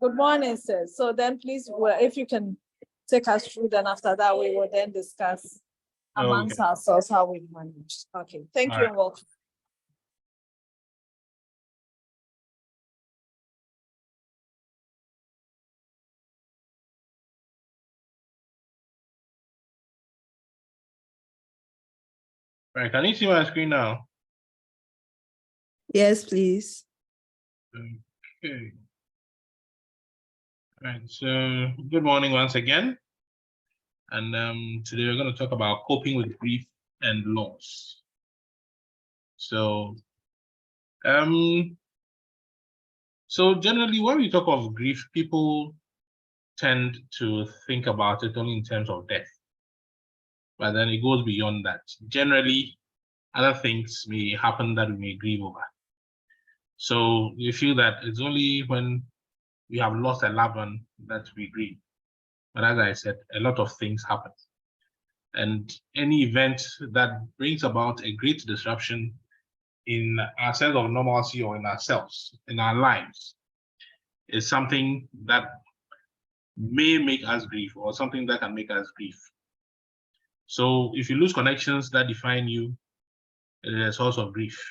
Good morning, sir. So then please, if you can take us through, then after that, we will then discuss amongst ourselves how we manage. Okay, thank you and welcome. Right, can you see my screen now? Yes, please. Okay. Right, so good morning once again. And today we're going to talk about coping with grief and loss. So generally when we talk of grief, people tend to think about it only in terms of death. But then it goes beyond that. Generally, other things may happen that we may grieve over. So we feel that it's only when we have lost a loved one that we grieve. But as I said, a lot of things happen. And any event that brings about a great disruption in our sense of normalcy or in ourselves, in our lives, is something that may make us grieve or something that can make us grieve. So if you lose connections that define you, it is a source of grief.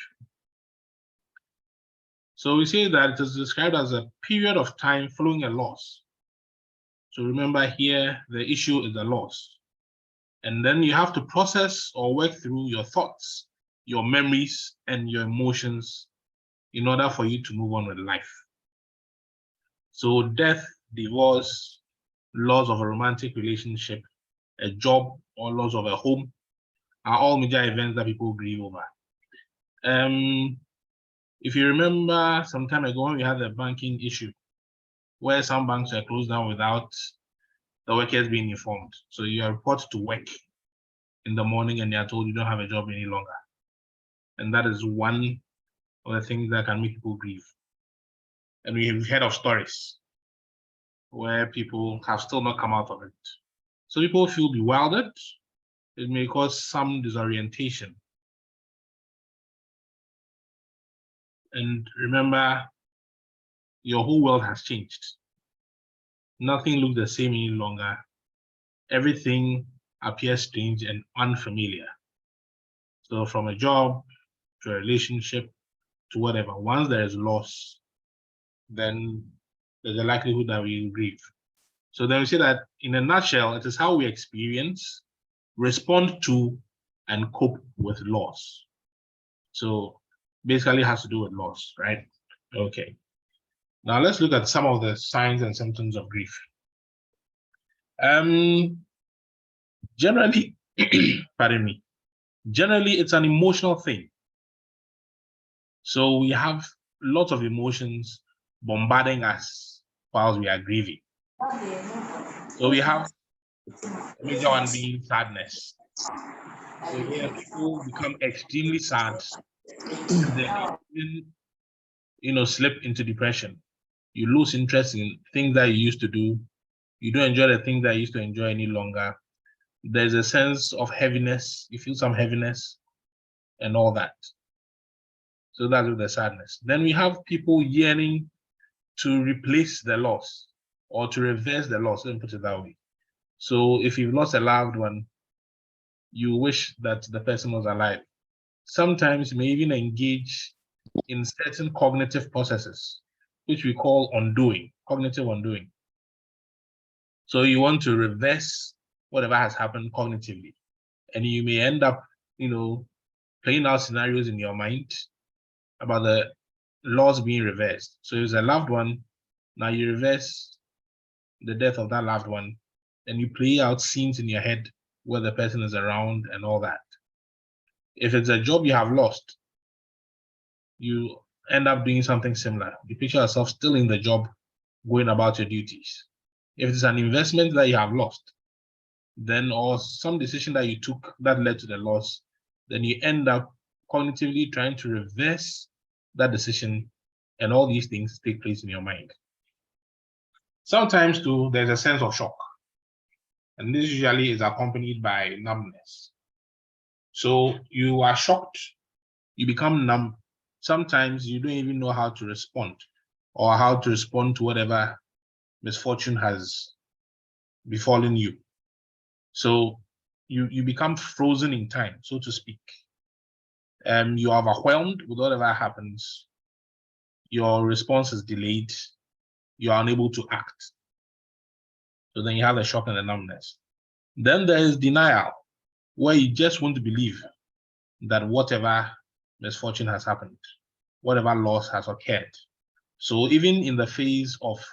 So we say that it is described as a period of time following a loss. So remember here, the issue is the loss. And then you have to process or work through your thoughts, your memories, and your emotions in order for you to move on with life. So death, divorce, loss of a romantic relationship, a job, or loss of a home are all major events that people grieve over. If you remember some time ago when we had the banking issue, where some banks were closed down without the workers being informed. So you are reported to work in the morning and they are told you don't have a job any longer. And that is one of the things that can make people grieve. And we've heard of stories where people have still not come out of it. So people feel bewildered. It may cause some disorientation. And remember, your whole world has changed. Nothing looks the same any longer. Everything appears strange and unfamiliar. So from a job to a relationship to whatever, once there is loss, then there's a likelihood that we will grieve. So then we say that in a nutshell, it is how we experience, respond to, and cope with loss. So basically it has to do with loss, right? Okay. Now let's look at some of the signs and symptoms of grief. Generally, pardon me, generally it's an emotional thing. So we have lots of emotions bombarding us while we are grieving. So we have the major one being sadness. So here people become extremely sad and they even, slip into depression. You lose interest in things that you used to do. You don't enjoy the things that you used to enjoy any longer. There's a sense of heaviness. You feel some heaviness and all that. So that's with the sadness. Then we have people yearning to replace the loss or to reverse the loss, let me put it that way. So if you've lost a loved one, you wish that the person was alive. Sometimes you may even engage in certain cognitive processes, which we call undoing, cognitive undoing. So you want to reverse whatever has happened cognitively. And you may end up, playing out scenarios in your mind about the loss being reversed. So it's a loved one, now you reverse the death of that loved one, and you play out scenes in your head where the person is around and all that. If it's a job you have lost, you end up doing something similar. You picture yourself still in the job, going about your duties. If it's an investment that you have lost, then or some decision that you took that led to the loss, then you end up cognitively trying to reverse that decision, and all these things take place in your mind. Sometimes too, there's a sense of shock, and this usually is accompanied by numbness. So you are shocked, you become numb. Sometimes you don't even know how to respond or how to respond to whatever misfortune has befallen you. So you become frozen in time, so to speak. You are overwhelmed with whatever happens. Your response is delayed. You are unable to act. So then you have the shock and the numbness. Then there is denial, where you just won't believe that whatever misfortune has happened, whatever loss has occurred. So even in the face of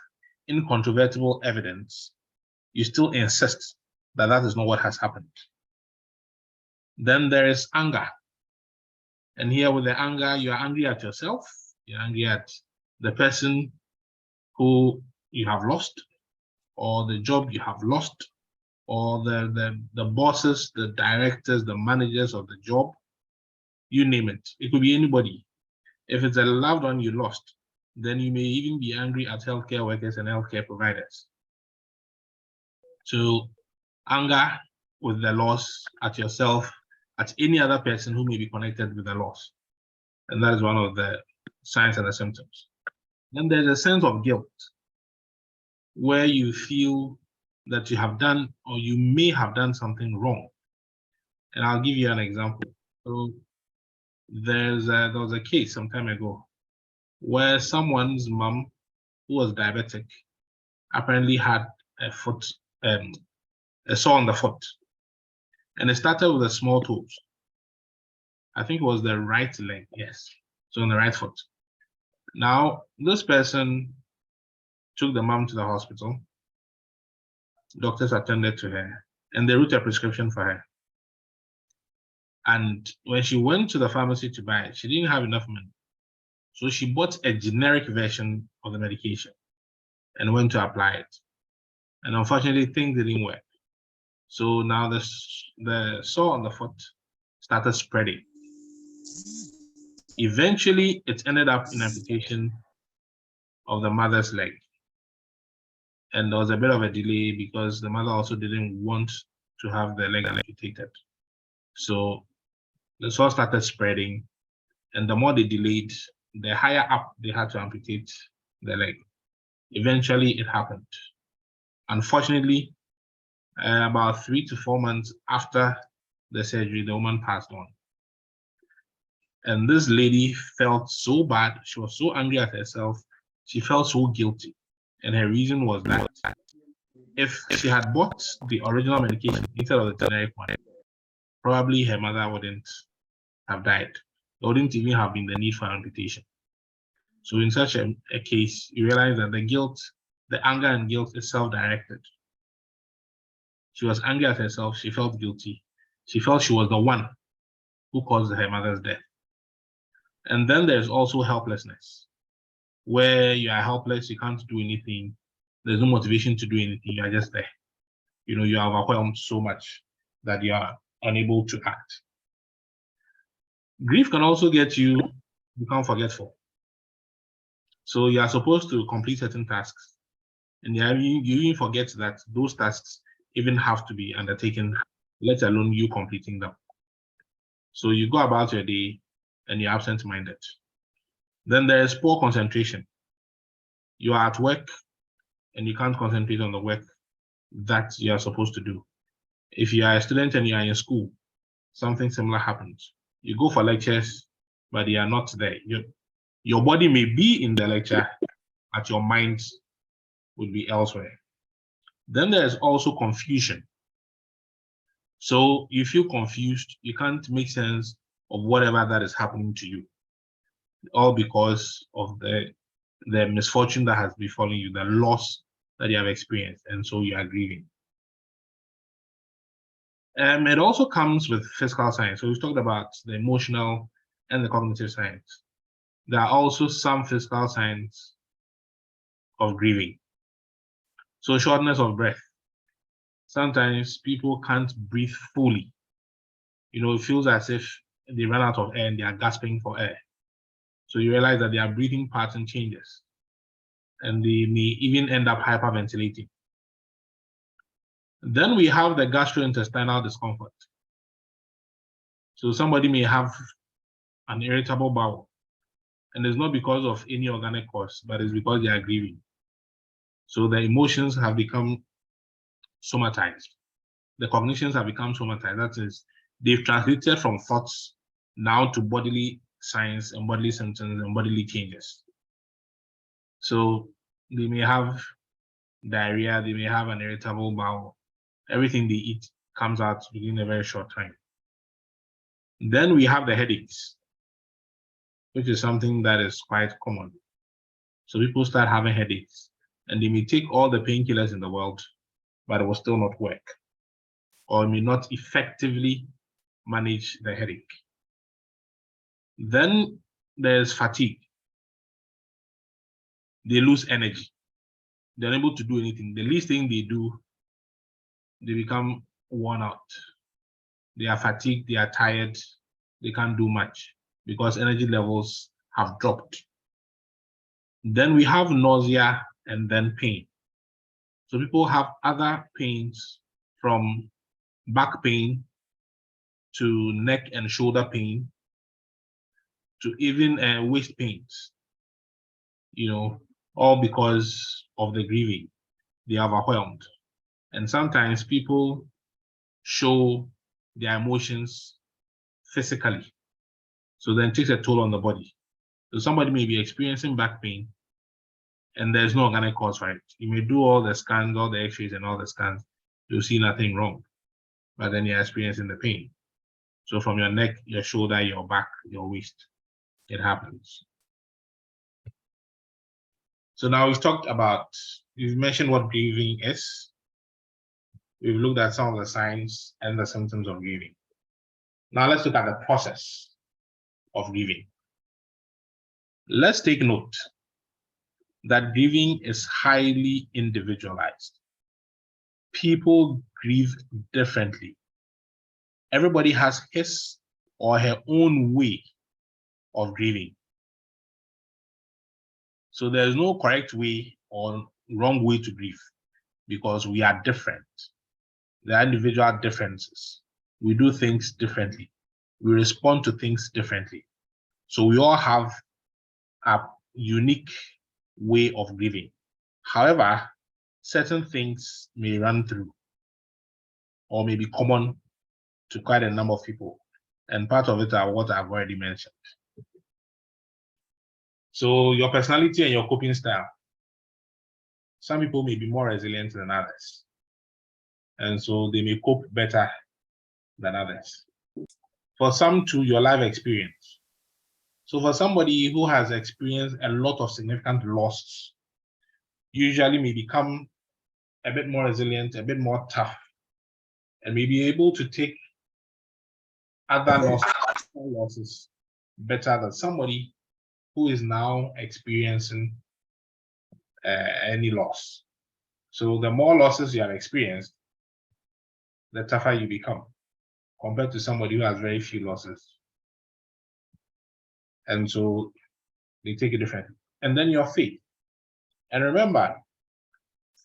incontrovertible evidence, you still insist that that is not what has happened. Then there is anger. And here with the anger, you are angry at yourself, you're angry at the person who you have lost, or the job you have lost, or the bosses, the directors, the managers of the job, you name it. It could be anybody. If it's a loved one you lost, then you may even be angry at healthcare workers and healthcare providers. So anger with the loss, at yourself, at any other person who may be connected with the loss. And that is one of the signs and the symptoms. Then there's a sense of guilt, where you feel that you have done, or you may have done something wrong. And I'll give you an example. So there was a case some time ago where someone's mom, who was diabetic, apparently had a sore on the foot. And it started with the small toes. I think it was the right leg, yes. So on the right foot. Now, this person took the mom to the hospital. Doctors attended to her, and they wrote a prescription for her. And when she went to the pharmacy to buy it, she didn't have enough money. So she bought a generic version of the medication and went to apply it. And unfortunately, things didn't work. So now the sore on the foot started spreading. Eventually, it ended up in amputation of the mother's leg. And there was a bit of a delay because the mother also didn't want to have the leg amputated. So the sore started spreading, and the more they delayed, the higher up they had to amputate the leg. Eventually, it happened. Unfortunately, about 3 to 4 months after the surgery, the woman passed on. And this lady felt so bad. She was so angry at herself. She felt so guilty. And her reason was that if she had bought the original medication instead of the generic one, probably her mother wouldn't have died. There wouldn't even have been the need for amputation. So in such a case, you realize that the guilt, the anger and guilt is self-directed. She was angry at herself. She felt guilty. She felt she was the one who caused her mother's death. And then there's also helplessness, where you are helpless, you can't do anything. There's no motivation to do anything. You are just there. You are overwhelmed so much that you are unable to act. Grief can also get you to become forgetful. So you are supposed to complete certain tasks, and you even forget that those tasks even have to be undertaken, let alone you completing them. So you go about your day and you're absent-minded. Then there is poor concentration. You are at work and you can't concentrate on the work that you are supposed to do. If you are a student and you are in school, something similar happens. You go for lectures, but you are not there. Your body may be in the lecture, but your mind would be elsewhere. Then there's also confusion. So you feel confused, you can't make sense of whatever that is happening to you, all because of the misfortune that has befallen you, the loss that you have experienced, and so you are grieving. It also comes with physical signs. So we've talked about the emotional and the cognitive signs. There are also some physical signs of grieving. So shortness of breath. Sometimes people can't breathe fully. It feels as if they run out of air and they are gasping for air. So you realize that their breathing pattern changes, and they may even end up hyperventilating. Then we have the gastrointestinal discomfort. So somebody may have an irritable bowel, and it's not because of any organic cause, but it's because they are grieving. So the emotions have become somatized. The cognitions have become somatized. That is, they've translated from thoughts now to bodily signs and bodily symptoms and bodily changes. So they may have diarrhea, they may have an irritable bowel. Everything they eat comes out within a very short time. Then we have the headaches, which is something that is quite common. So people start having headaches, and they may take all the painkillers in the world, but it will still not work, or may not effectively manage the headache. Then there's fatigue. They lose energy. They're unable to do anything. The least thing they do, they become worn out. They are fatigued, they are tired, they can't do much because energy levels have dropped. Then we have nausea and then pain. So people have other pains, from back pain to neck and shoulder pain to even waist pains, all because of the grieving. They are overwhelmed. And sometimes people show their emotions physically. So then it takes a toll on the body. So somebody may be experiencing back pain and there's no organic cause for it. You may do all the scans, all the x-rays and all the scans, you'll see nothing wrong, but then you're experiencing the pain. So from your neck, your shoulder, your back, your waist, it happens. So now we've mentioned what grieving is. We've looked at some of the signs and the symptoms of grieving. Now let's look at the process of grieving. Let's take note that grieving is highly individualized. People grieve differently. Everybody has his or her own way of grieving. So there's no correct way or wrong way to grieve because we are different. There are individual differences. We do things differently. We respond to things differently. So we all have a unique way of grieving. However, certain things may run through or may be common to quite a number of people. And part of it are what I've already mentioned. So your personality and your coping style. Some people may be more resilient than others. And so they may cope better than others. For some too, your life experience. So for somebody who has experienced a lot of significant loss, usually may become a bit more resilient, a bit more tough, and may be able to take other losses better than somebody who is now experiencing any loss. So the more losses you have experienced, the tougher you become compared to somebody who has very few losses. And so they take it differently. And then your faith. And remember,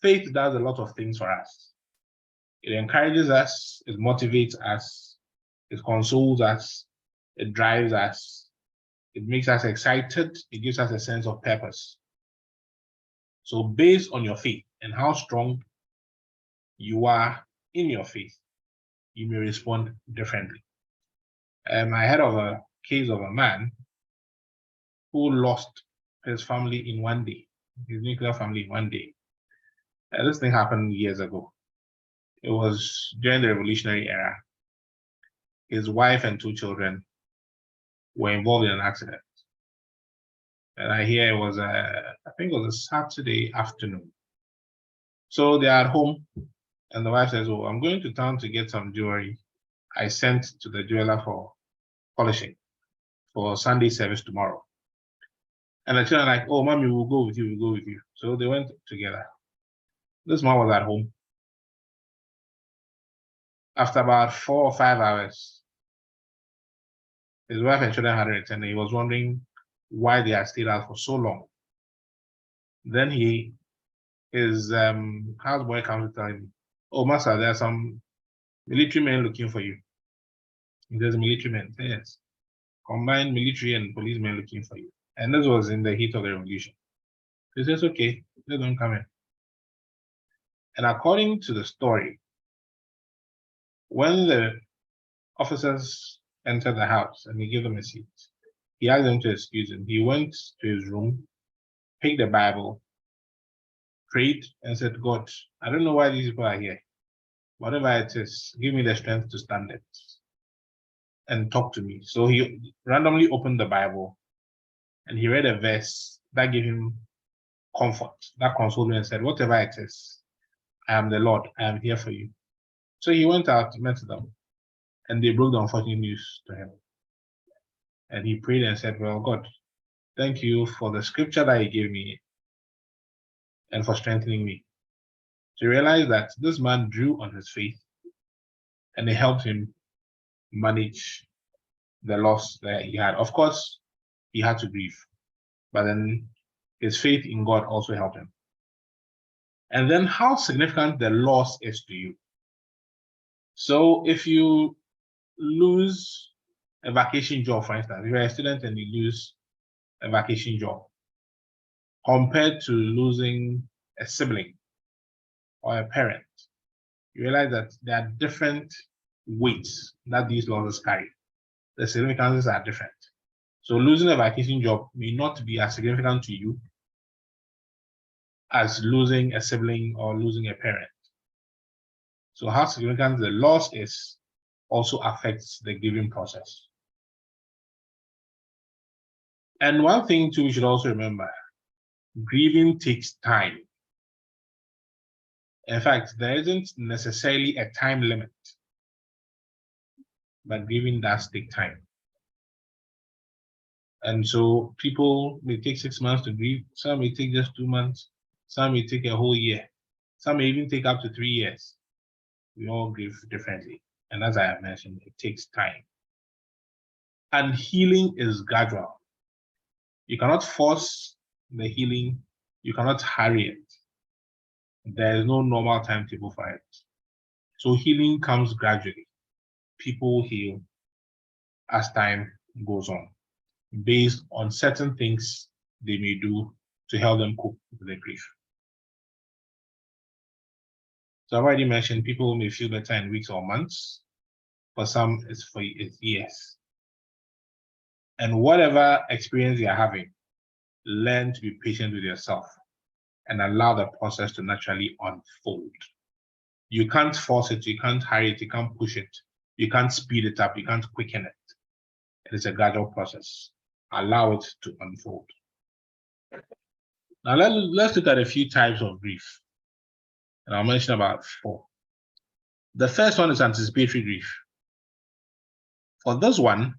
faith does a lot of things for us. It encourages us, it motivates us, it consoles us, it drives us, it makes us excited, it gives us a sense of purpose. So based on your faith and how strong you are in your faith, you may respond differently. I heard of a case of a man who lost his family in one day, his nuclear family in one day. This thing happened years ago. It was during the revolutionary era. His wife and 2 children were involved in an accident. And I hear it was I think it was a Saturday afternoon. So they are at home, and the wife says, "Oh, I'm going to town to get some jewelry I sent to the jeweler for polishing for Sunday service tomorrow." And the children are like, "Oh, mommy, we'll go with you, we'll go with you." So they went together. This man was at home. After about 4 or 5 hours, his wife and children had returned. He was wondering why they had stayed out for so long. Then his houseboy comes to tell him, "Oh, master, there are some military men looking for you." There's a military man. Yes. Combined military and policemen looking for you. And this was in the heat of the revolution. He says, "Okay, let them come in." And according to the story, when the officers entered the house and he gave them a seat, he asked them to excuse him. He went to his room, picked the Bible, prayed, and said, God, I don't know why these people are here. Whatever it is, give me the strength to stand it and talk to me. So he randomly opened the Bible and he read a verse that gave him comfort, that consoled him and said, whatever it is, I am the Lord, I am here for you. So he went out, met them, and they broke the unfortunate news to him. And he prayed and said, well, God, thank you for the scripture that you gave me and for strengthening me. So he realized that this man drew on his faith and it helped him manage the loss that he had. Of course, he had to grieve, but then his faith in God also helped him. And then how significant the loss is to you. So if you lose a vacation job, for instance, if you're a student and you lose a vacation job, compared to losing a sibling or a parent, you realize that there are different weights that these losses carry. The significances are different. So losing a vacation job may not be as significant to you as losing a sibling or losing a parent. So how significant the loss is also affects the grieving process. And one thing too we should also remember, grieving takes time. In fact, there isn't necessarily a time limit, but grieving does take time. And so people may take 6 months to grieve, some may take just 2 months, some may take a whole year, some may even take up to 3 years. We all grieve differently. And as I have mentioned, it takes time. And healing is gradual. You cannot force the healing, you cannot hurry it. There is no normal timetable for it. So healing comes gradually. People heal as time goes on, based on certain things they may do to help them cope with their grief. So I've already mentioned people may feel better in weeks or months. For some, it's years. And whatever experience you are having, learn to be patient with yourself and allow the process to naturally unfold. You can't force it, you can't hurry it, you can't push it, you can't speed it up, you can't quicken it. It is a gradual process. Allow it to unfold. Now let's look at a few types of grief. And I'll mention about 4. The first one is anticipatory grief. For this one,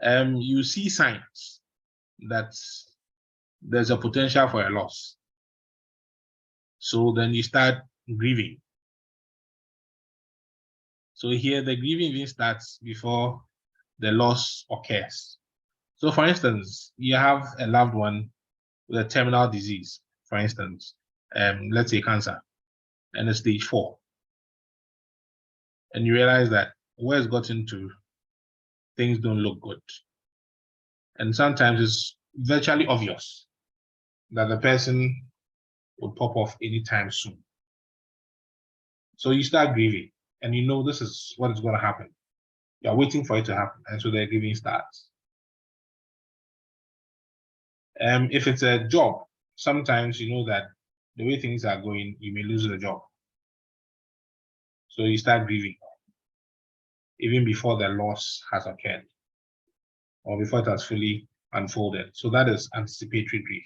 you see signs that there's a potential for a loss. So then you start grieving. So here the grieving even starts before the loss occurs. So for instance, you have a loved one with a terminal disease, for instance, let's say cancer, and it's stage 4. And you realize that where it's gotten to, things don't look good. And sometimes it's virtually obvious that the person will pop off anytime soon. So you start grieving, and you know this is what is going to happen. You're waiting for it to happen, and so the grieving starts. If it's a job, sometimes you know that the way things are going, you may lose the job. So you start grieving, even before the loss has occurred, or before it has fully unfolded. So that is anticipatory grief.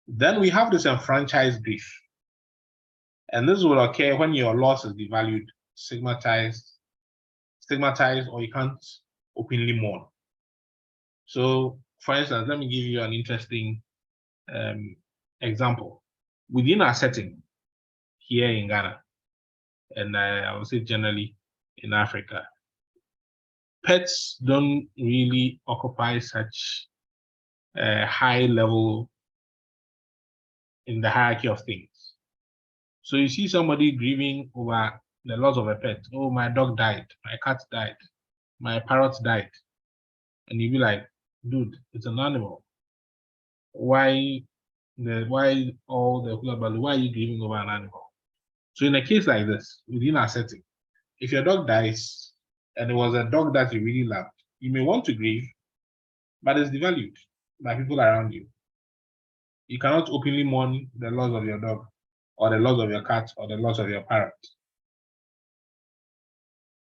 Then we have this enfranchised grief. And this will occur when your loss is devalued, stigmatized, or you can't openly mourn. So, for instance, let me give you an interesting example. Within our setting here in Ghana, and I would say generally in Africa, pets don't really occupy such a high level in the hierarchy of things. So you see somebody grieving over the loss of a pet. Oh, my dog died, my cat died, my parrot died. And you'd be like, dude, it's an animal. Why why all the hullabaloo? Why are you grieving over an animal? So in a case like this, within our setting, if your dog dies and it was a dog that you really loved, you may want to grieve, but it's devalued by people around you. You cannot openly mourn the loss of your dog, or the loss of your cat, or the loss of your parrot.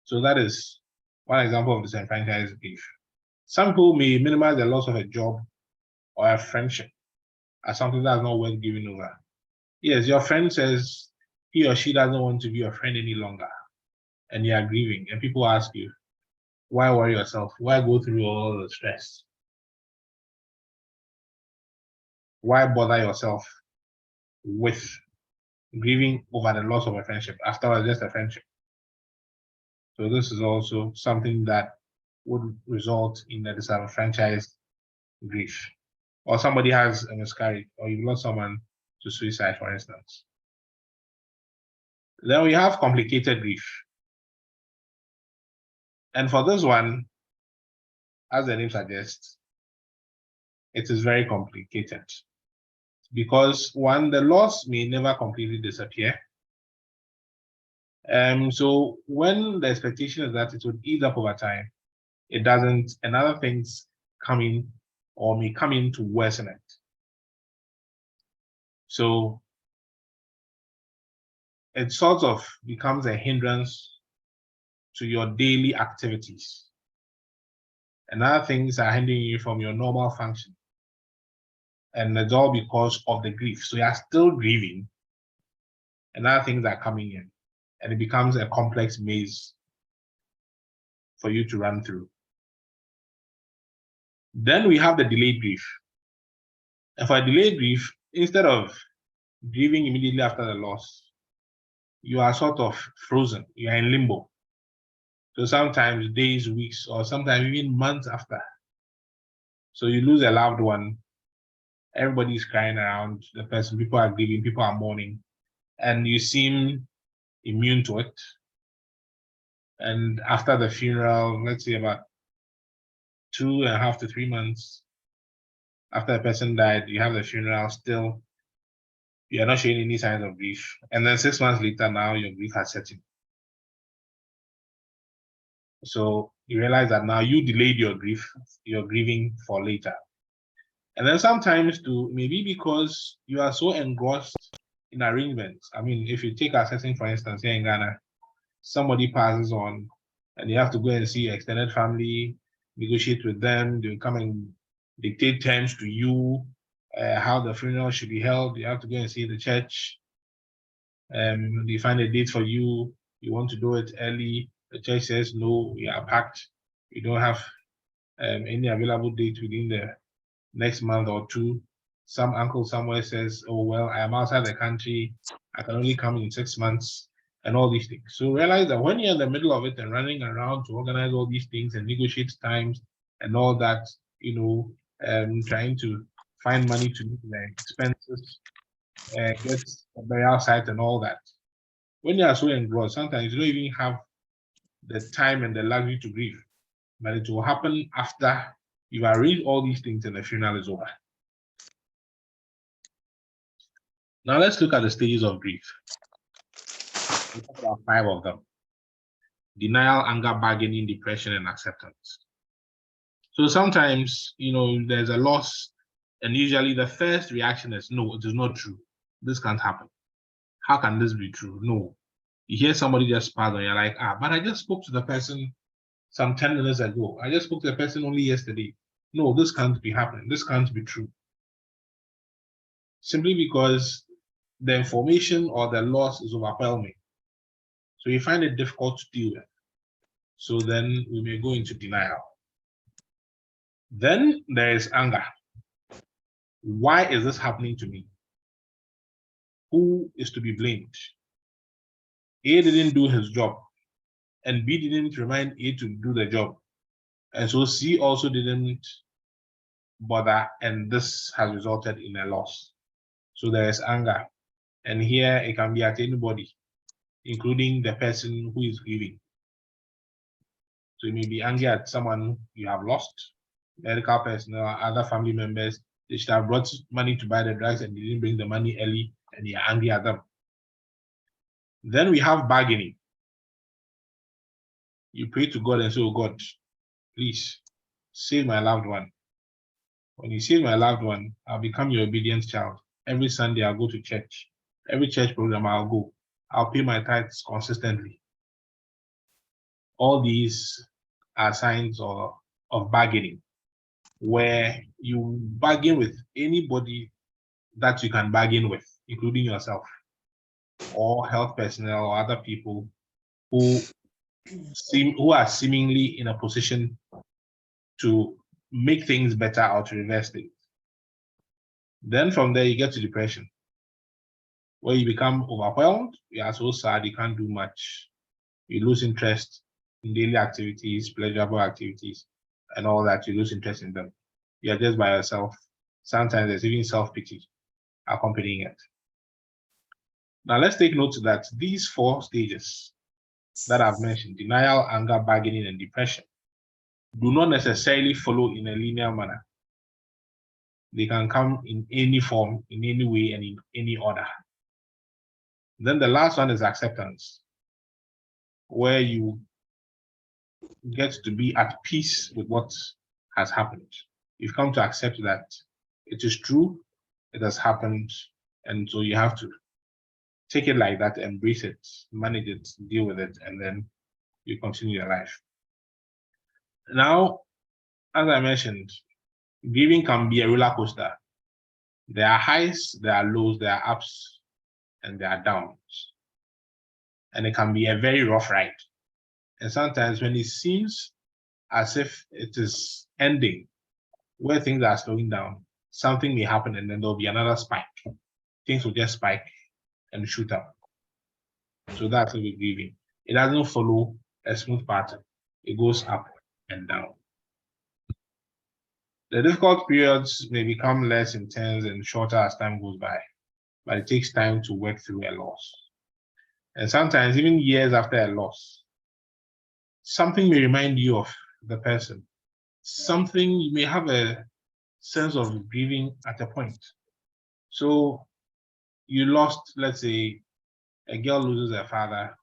So that is one example of disenfranchised grief. Some people may minimize the loss of a job or a friendship as something that's not worth giving over. Yes, your friend says he or she doesn't want to be your friend any longer, and you are grieving, and people ask you, why worry yourself? Why go through all the stress? Why bother yourself with grieving over the loss of a friendship? After all, just a friendship. So this is also something that would result in a disenfranchised grief. Or somebody has a miscarriage, or you've lost someone to suicide, for instance. Then we have complicated grief. And for this one, as the name suggests, it is very complicated. Because one, the loss may never completely disappear. So when the expectation is that it would ease up over time, it doesn't, and other things come in or may come in to worsen it. So it sort of becomes a hindrance to your daily activities. And other things are hindering you from your normal function. And it's all because of the grief. So you are still grieving, and other things are coming in. And it becomes a complex maze for you to run through. Then we have the delayed grief. And for a delayed grief, instead of grieving immediately after the loss, you are sort of frozen. You are in limbo. So sometimes days, weeks, or sometimes even months after. So you lose a loved one, everybody's crying around the person, people are grieving, people are mourning, and you seem immune to it. And after the funeral, let's say about 2.5 to 3 months after the person died, you have the funeral, still you're not showing any signs of grief. And then 6 months later, now your grief has set in. So you realize that now you delayed your grief, you're grieving for later. And then sometimes too, maybe because you are so engrossed in arrangements. I mean, if you take a setting, for instance, here in Ghana, somebody passes on and you have to go and see extended family, negotiate with them, they'll come and dictate terms to you, how the funeral should be held. You have to go and see the church. They find a date for you, you want to do it early. The church says, no, we are packed. We don't have any available date within the next month or two. Some uncle somewhere says, oh, well, I am outside the country. I can only come in 6 months, and all these things. So realize that when you're in the middle of it and running around to organize all these things and negotiate times and all that, trying to find money to meet the expenses, get a burial site and all that. When you are so engrossed, sometimes you don't even have the time and the luxury to grieve. But it will happen after you've arranged all these things and the funeral is over. Now let's look at the stages of grief. We talk about 5 of them: denial, anger, bargaining, depression, and acceptance. So sometimes, there's a loss, and usually the first reaction is, no, it is not true. This can't happen. How can this be true? No. You hear somebody just pass and you're like, but I just spoke to the person some 10 minutes ago. I just spoke to the person only yesterday. No, this can't be happening. This can't be true. Simply because the information or the loss is overwhelming. So you find it difficult to deal with. So then we may go into denial. Then there is anger. Why is this happening to me? Who is to be blamed? A didn't do his job, and B didn't remind A to do the job. And so C also didn't bother, and this has resulted in a loss. So there is anger. And here it can be at anybody, including the person who is grieving. So you may be angry at someone you have lost, medical personnel, other family members. They should have brought money to buy the drugs and they didn't bring the money early and you're angry at them. Then we have bargaining. You pray to God and say, oh God, please save my loved one. When you save my loved one, I'll become your obedient child. Every Sunday I'll go to church. Every church program I'll go. I'll pay my tithes consistently. All these are signs of bargaining, where you bargain with anybody that you can bargain with, including yourself, or health personnel or other people who are seemingly in a position to make things better or to reverse things. Then from there you get to depression, where you become overwhelmed, you are so sad you can't do much. You lose interest in daily activities, pleasurable activities, and all that. You lose interest in them. You're just by yourself. Sometimes there's even self-pity accompanying it. Now let's take note that these 4 stages that I've mentioned, denial, anger, bargaining, and depression, do not necessarily follow in a linear manner. They can come in any form, in any way, and in any order. Then the last one is acceptance, where you get to be at peace with what has happened. You've come to accept that it is true, it has happened, and so you have to take it like that, embrace it, manage it, deal with it, and then you continue your life. Now, as I mentioned, grieving can be a roller coaster. There are highs, there are lows, there are ups, and there are downs. And it can be a very rough ride. And sometimes when it seems as if it is ending, where things are slowing down, something may happen and then there'll be another spike. Things will just spike and shoot up. So that's with grieving. It doesn't follow a smooth pattern. It goes up and down. The difficult periods may become less intense and shorter as time goes by, but it takes time to work through a loss. And sometimes even years after a loss, something may remind you of the person. Something, you may have a sense of grieving at a point. So you lost, let's say, a girl loses her father,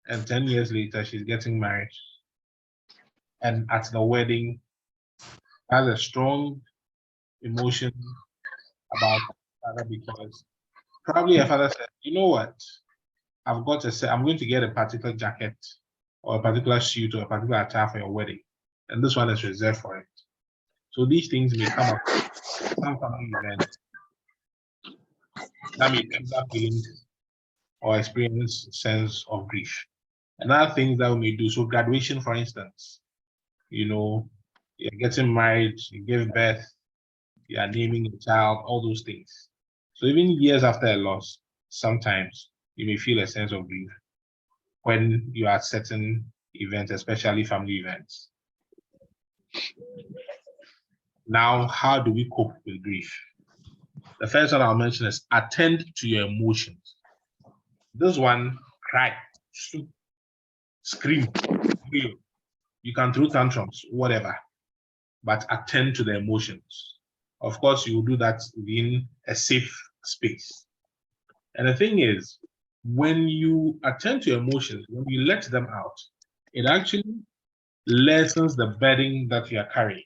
and 10 years later, she's getting married. And at the wedding, has a strong emotion about father because probably her father said, you know what? I'm going to get a particular jacket or a particular suit or a particular attire for your wedding. And this one is reserved for it. So these things may come up some family event that may trigger feelings or experience sense of grief. And other things that we may do. So graduation, for instance, you're getting married, you give birth, you are naming a child, all those things. So even years after a loss, sometimes you may feel a sense of grief when you are at certain events, especially family events. Now, how do we cope with grief? The first one I'll mention is attend to your emotions. This one, cry, scream, squeal. You can throw tantrums, whatever, but attend to the emotions. Of course, you will do that within a safe space. And the thing is, when you attend to your emotions, when you let them out, it actually lessens the burden that you are carrying.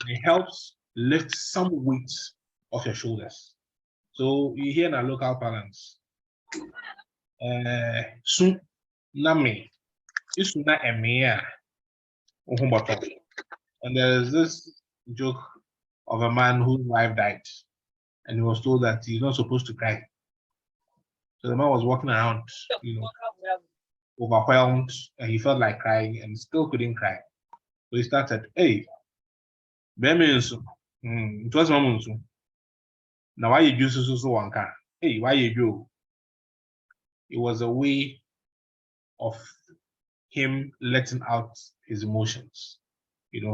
It helps lift some weight off your shoulders. So you hear in our local parlance, soon name isu na emea ohumboto. And there's this joke of a man whose wife died, and he was told that he's not supposed to cry. So the man was walking around, overwhelmed, and he felt like crying and still couldn't cry. So he started, hey, it was Mamunsu. Now why you do so one car? Hey, why you do? It was a way of him letting out his emotions,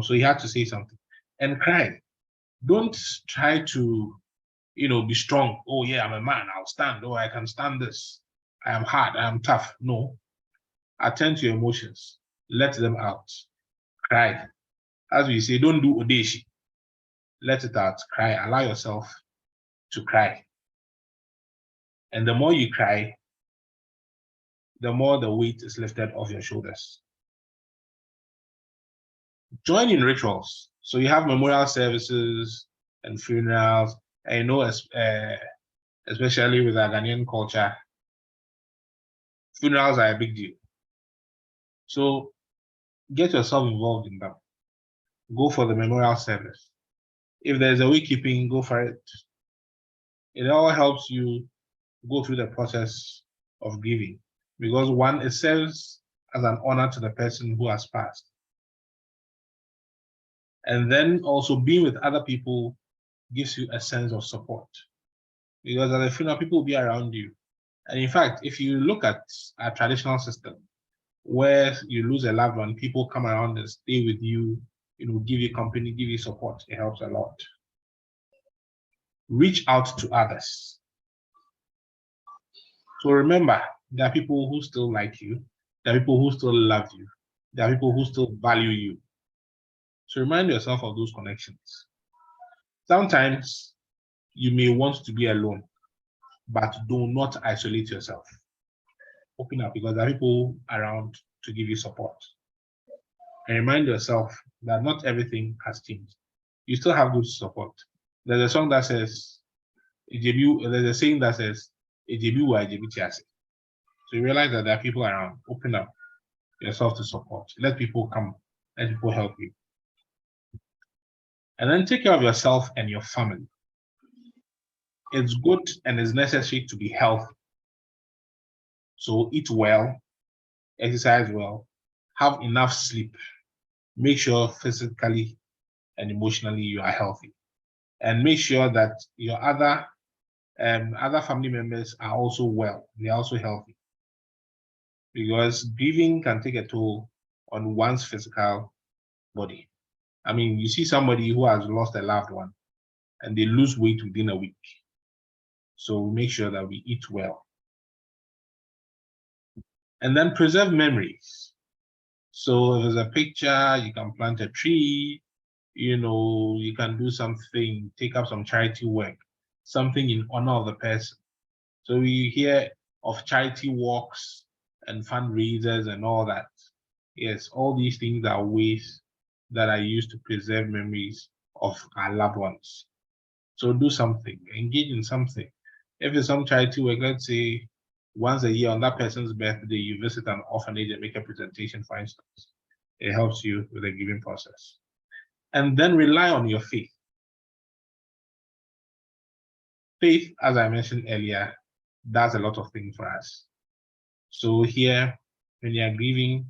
so he had to say something and cry. Don't try to, be strong. Oh yeah, I'm a man, I'll stand. Oh, I can stand this. I am hard, I am tough. No, attend to your emotions, let them out, cry. As we say, don't do odeshi. let it out, cry, allow yourself to cry. And the more you cry, the more the weight is lifted off your shoulders. Join in rituals. So you have memorial services and funerals. I know, especially with our Ghanaian culture, funerals are a big deal. So get yourself involved in them. Go for the memorial service. If there's a wakekeeping, go for it. It all helps you go through the process of grieving, because one, it serves as an honor to the person who has passed. And then also being with other people gives you a sense of support, because at the funeral, people will be around you. And in fact, if you look at our traditional system, where you lose a loved one, people come around and stay with you, give you company, give you support. It helps a lot. Reach out to others. So remember, there are people who still like you. There are people who still love you. There are people who still value you. So remind yourself of those connections. Sometimes you may want to be alone, but do not isolate yourself. Open up, because there are people around to give you support. And remind yourself that not everything has changed. You still have good support. There's a song that says, there's a saying that says, so you realize that there are people around. Open up yourself to support. Let people come. Let people help you. And then take care of yourself and your family. It's good and it's necessary to be healthy. So eat well, exercise well, have enough sleep. Make sure physically and emotionally you are healthy. And make sure that your other family members are also well. They're also healthy. Because grieving can take a toll on one's physical body. I mean, you see somebody who has lost a loved one and they lose weight within a week. So make sure that we eat well. And then preserve memories. So if there's a picture, you can plant a tree, you can do something, take up some charity work, something in honor of the person. So we hear of charity walks and fundraisers and all that. Yes, all these things are ways that are used to preserve memories of our loved ones. So do something, engage in something. If it's some charity work, let's say once a year on that person's birthday, you visit an orphanage and make a presentation, for instance. It helps you with the giving process. And then rely on your faith. Faith, as I mentioned earlier, does a lot of things for us. So here, when you are grieving,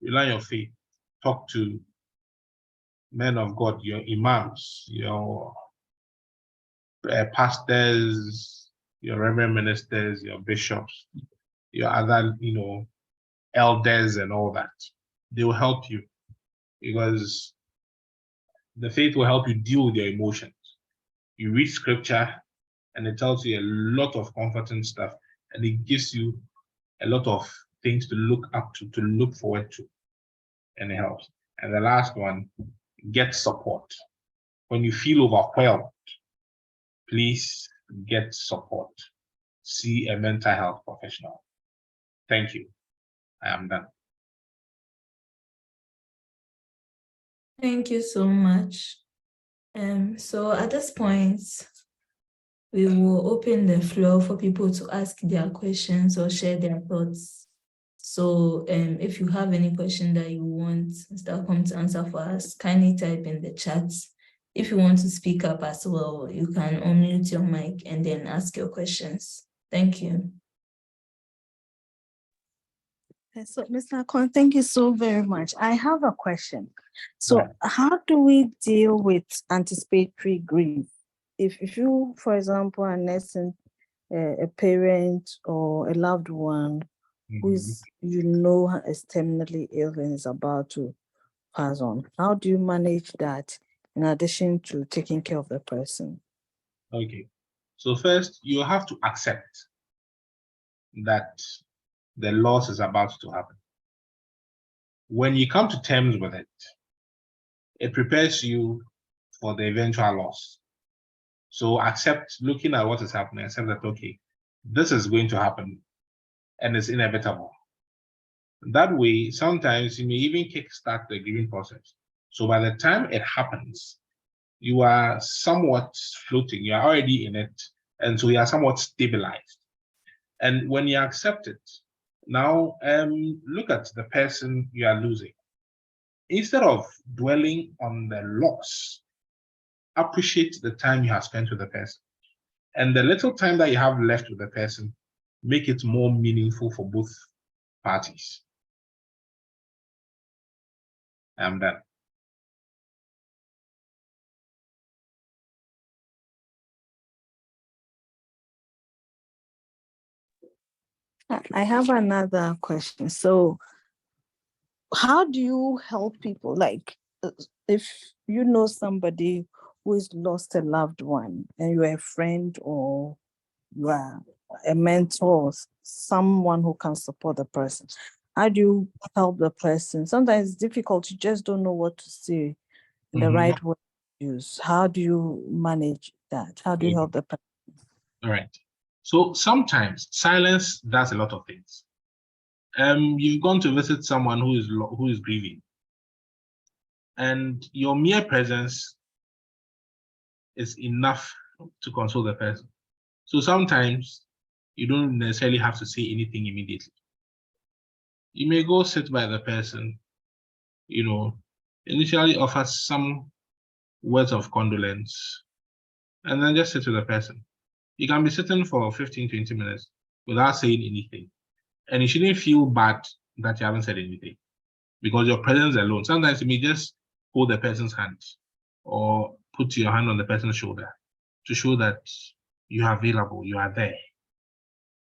rely on your faith. Talk to men of God, your imams, your pastors, your reverend ministers, your bishops, your other, elders and all that. They will help you, because the faith will help you deal with your emotions. You read scripture and it tells you a lot of comforting stuff, and it gives you a lot of things to look up to look forward to, and it helps. And the last one, get support. When you feel overwhelmed, please get support. See a mental health professional. Thank you. I am done. Thank you so much. So at this point, we will open the floor for people to ask their questions or share their thoughts. So if you have any question that you want Mr. Ackom to answer for us, kindly type in the chat. If you want to speak up as well, you can unmute your mic and then ask your questions. Thank you. So, Mr. Ackom, thank you so very much. I have a question. So, how do we deal with anticipatory grief? If you, for example, are nursing a parent or a loved one who is, is terminally ill and is about to pass on, how do you manage that in addition to taking care of the person? Okay. So first, you have to accept that the loss is about to happen. When you come to terms with it, it prepares you for the eventual loss. So accept, looking at what is happening, accept that, okay, this is going to happen and it's inevitable. That way, sometimes you may even kickstart the grieving process. So by the time it happens, you are somewhat floating, you are already in it, and so you are somewhat stabilized. And when you accept it, now look at the person you are losing. Instead of dwelling on the loss, appreciate the time you have spent with the person. And the little time that you have left with the person, make it more meaningful for both parties. I'm done. I have another question. So, how do you help people? Like, if you know somebody who has lost a loved one and you're a friend or you are a mentor, someone who can support the person, how do you help the person? Sometimes it's difficult, you just don't know what to say in the right word to use. How do you manage that? How do you help the person? All right. So sometimes silence does a lot of things. You've gone to visit someone who is grieving, and your mere presence is enough to console the person. So sometimes you don't necessarily have to say anything immediately. You may go sit by the person, initially offer some words of condolence, and then just sit with the person. You can be sitting for 15, 20 minutes without saying anything. And you shouldn't feel bad that you haven't said anything, because your presence alone, sometimes you may just hold the person's hand or put your hand on the person's shoulder to show that you are available, you are there.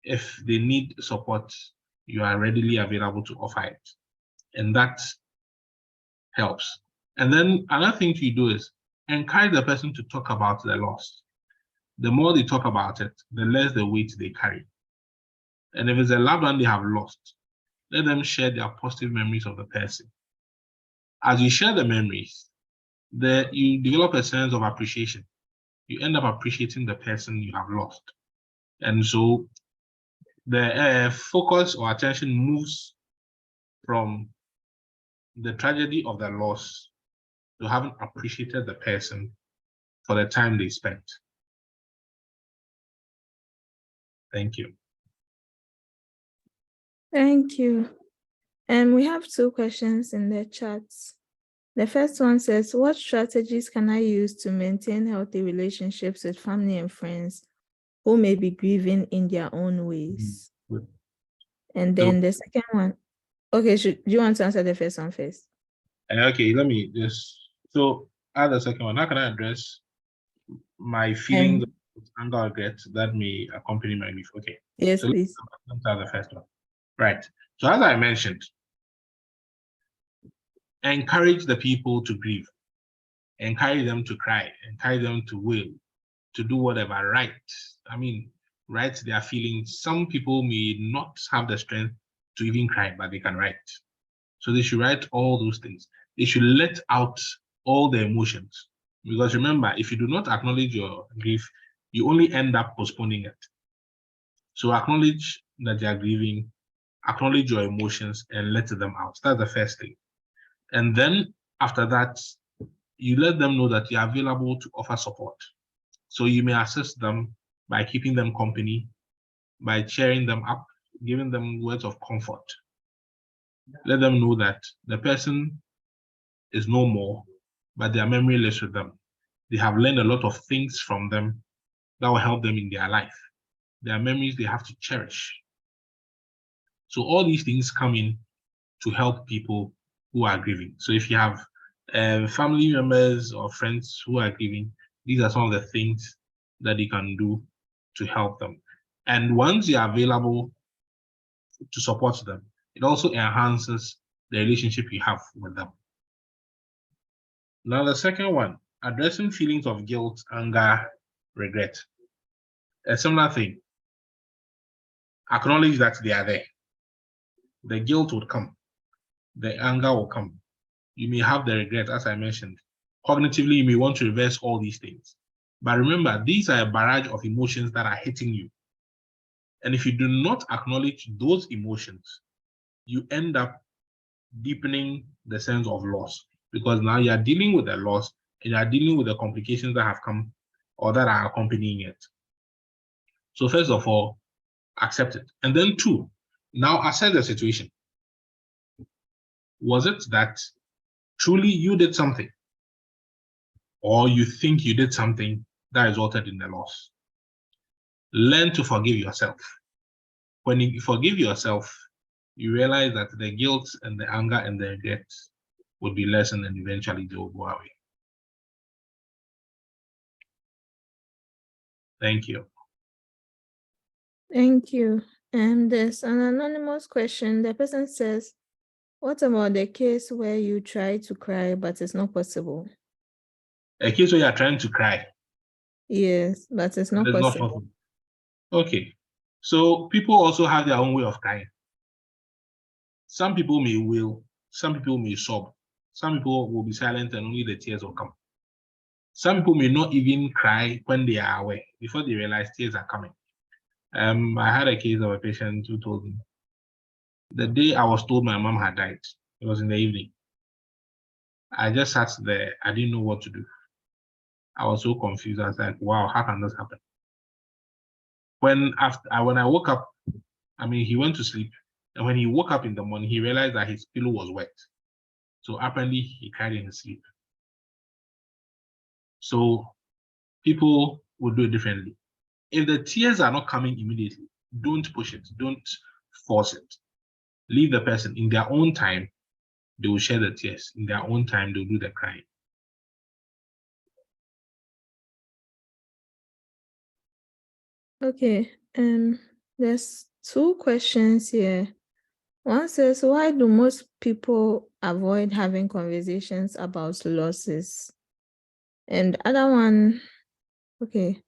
If they need support, you are readily available to offer it. And that helps. And then another thing you do is encourage the person to talk about the loss. The more they talk about it, the less the weight they carry. And if it's a loved one they have lost, let them share their positive memories of the person. As you share the memories, you develop a sense of appreciation. You end up appreciating the person you have lost. And so the focus or attention moves from the tragedy of the loss to having appreciated the person for the time they spent. Thank you. Thank you. And we have 2 questions in the chat. The first one says, what strategies can I use to maintain healthy relationships with family and friends who may be grieving in their own ways? And then the second one, okay, do you want to answer the first one first? Okay, let me just, so add the second one. How can I address my feelings of anger or regret that may accompany my grief? Okay. Yes, so please. Let's start the first one. Right. So as I mentioned, encourage the people to grieve, encourage them to cry, encourage them to wail, to do whatever, write. I mean, write their feelings. Some people may not have the strength to even cry, but they can write. So they should write all those things. They should let out all the emotions. Because remember, if you do not acknowledge your grief, you only end up postponing it. So acknowledge that you are grieving, acknowledge your emotions, and let them out. That's the first thing. And then after that, you let them know that you are available to offer support. So you may assist them by keeping them company, by cheering them up, giving them words of comfort. Let them know that the person is no more, but their memory lives with them. They have learned a lot of things from them that will help them in their life. Their memories they have to cherish. So all these things come in to help people who are grieving. So if you have family members or friends who are grieving, these are some of the things that you can do to help them. And once you are available to support them, it also enhances the relationship you have with them. Now, the second one, addressing feelings of guilt, anger, regret. A similar thing. Acknowledge that they are there. The guilt would come. The anger will come. You may have the regret, as I mentioned. Cognitively, you may want to reverse all these things. But remember, these are a barrage of emotions that are hitting you. And if you do not acknowledge those emotions, you end up deepening the sense of loss, because now you are dealing with a loss and you are dealing with the complications that have come or that are accompanying it. So first of all, accept it. And then two, now assess the situation. Was it that truly you did something, or you think you did something that resulted in the loss? Learn to forgive yourself. When you forgive yourself, you realize that the guilt and the anger and the regret would be lessened, and eventually they will go away. Thank you. Thank you. And there's an anonymous question. The person says, what about the case where you try to cry, but it's not possible? A case where you are trying to cry. Yes, but it's not possible. Okay. So people also have their own way of crying. Some people may wail, some people may sob, some people will be silent and only the tears will come. Some people may not even cry when they are aware, before they realize tears are coming. I had a case of a patient who told me, the day I was told my mom had died, it was in the evening. I just sat there, I didn't know what to do. I was so confused. I was like, wow, how can this happen? When I woke up, he went to sleep. And when he woke up in the morning, he realized that his pillow was wet. So apparently he cried in his sleep. So people will do it differently. If the tears are not coming immediately, don't push it. Don't force it. Leave the person in their own time. They will share the tears. In their own time, they'll do the crying. Okay. There's two questions here. One says, why do most people avoid having conversations about losses? And other one, okay,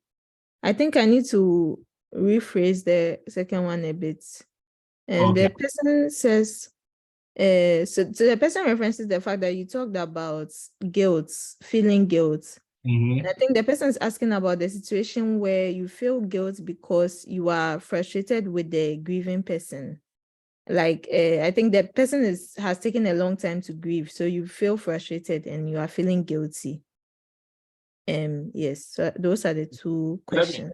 I think I need to rephrase the second one a bit. And Okay. the person says, so the person references the fact that you talked about guilt, feeling guilt. Mm-hmm. And I think the person is asking about the situation where you feel guilt because you are frustrated with the grieving person. Like, I think the person has taken a long time to grieve, so you feel frustrated and you are feeling guilty. Yes, so those are the two questions.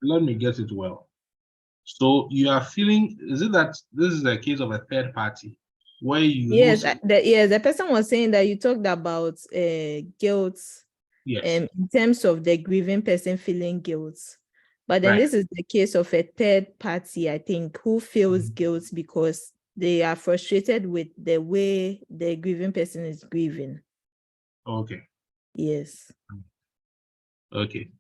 Let me get it well. So you are feeling, is it that this is a case of a third party where you Yes, the person was saying that you talked about guilt. Yes. In terms of the grieving person feeling guilt. But then this is the case of a third party, I think, who feels guilt because they are frustrated with the way the grieving person is grieving. Okay. Yes. Okay.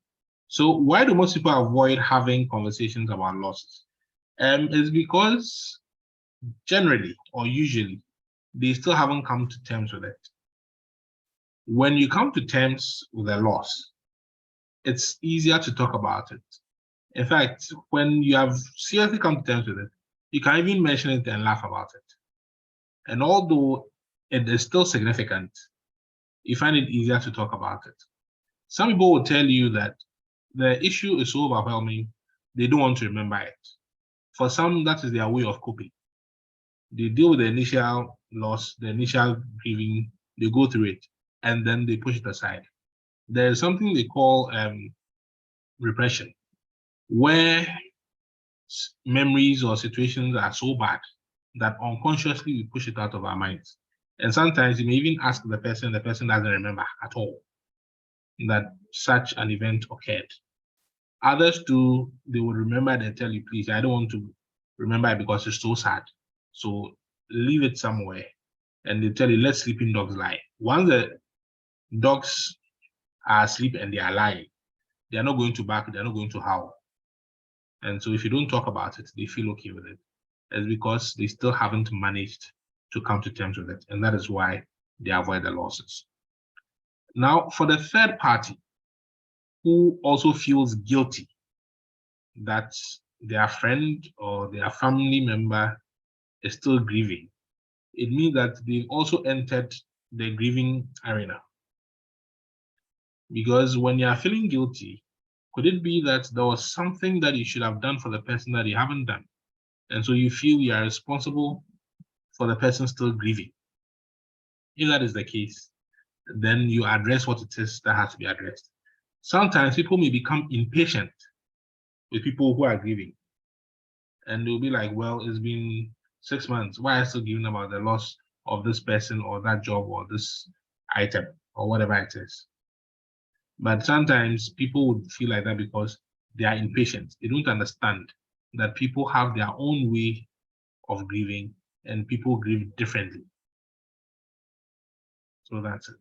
So why do most people avoid having conversations about losses? It's because generally or usually they still haven't come to terms with it. When you come to terms with a loss, it's easier to talk about it. In fact, when you have seriously come to terms with it, you can even mention it and laugh about it. And although it is still significant, you find it easier to talk about it. Some people will tell you that the issue is so overwhelming, they don't want to remember it. For some, that is their way of coping. They deal with the initial loss, the initial grieving, they go through it, and then they push it aside. There is something they call repression, where memories or situations are so bad that unconsciously we push it out of our minds. And sometimes you may even ask the person doesn't remember at all that such an event occurred. Others too, they will remember and tell you, please, I don't want to remember it because it's so sad. So leave it somewhere. And they tell you, let sleeping dogs lie. Once the dogs are asleep and they are lying, they are not going to bark, they're not going to howl. And so if you don't talk about it, they feel okay with it. It's because they still haven't managed to come to terms with it. And that is why they avoid the losses. Now, for the third party who also feels guilty that their friend or their family member is still grieving, it means that they've also entered the grieving arena. Because when you are feeling guilty, could it be that there was something that you should have done for the person that you haven't done? And so you feel you are responsible for the person still grieving. If that is the case, then you address what it is that has to be addressed. Sometimes people may become impatient with people who are grieving. And they'll be like, well, it's been 6 months. Why are you still grieving about the loss of this person or that job or this item or whatever it is? But sometimes people would feel like that because they are impatient. They don't understand that people have their own way of grieving and people grieve differently. So that's it.